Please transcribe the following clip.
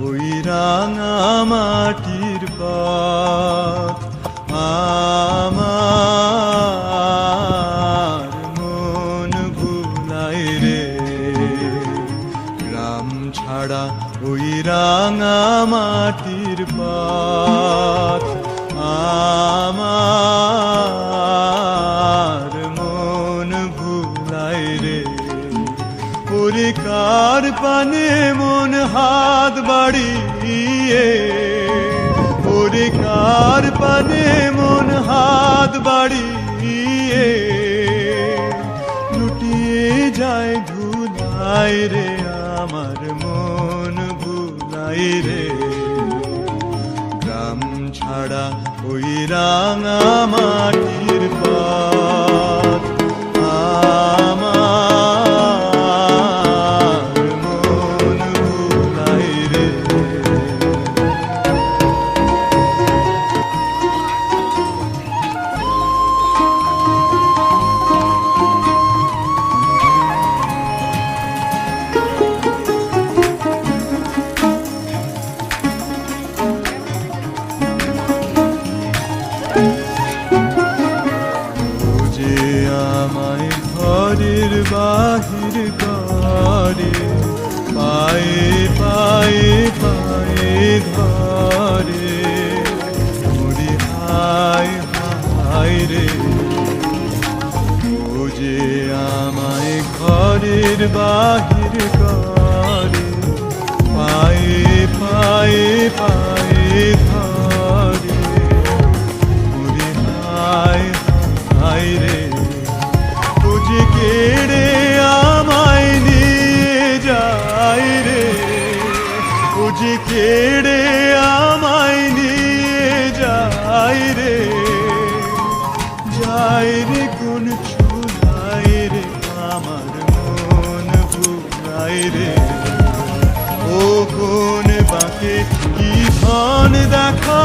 ওই রাঙা মাটির পথ আমার মন ভুলাই রে। গ্রাম ছাড়া ওই রাঙা মাটির পথ আমার মন ভুলাই রে। ওরে কার পানে মন হাত বাড়িয়ে, ওরে কার পানে মন হাত বাড়িয়ে লুটিয়ে যায় ধুলাই রে। আমার মন ভুলাই রে। গ্রাম ছাড়া ওই রাঙা মাটির পথ আমার মন ভুলাই রে। আমায় ঘরের বাহির করে পায়ে পায়ে পায়ে ধরে। ওরে হায় হায় রে। ও যে আমায় ঘরের বাহির করে পায়ে পায়ে পায়ে ধরে। ওরে হায় হায় রে। যে কেড়ে আমায় নিয়ে যায় রে। ও যে কেড়ে আমায় নিয়ে যায় রে। যায় রে কোন চুলাই রে। আমার মন ভুলাই রে। ও কোন বাঁকে কি ধন দেখা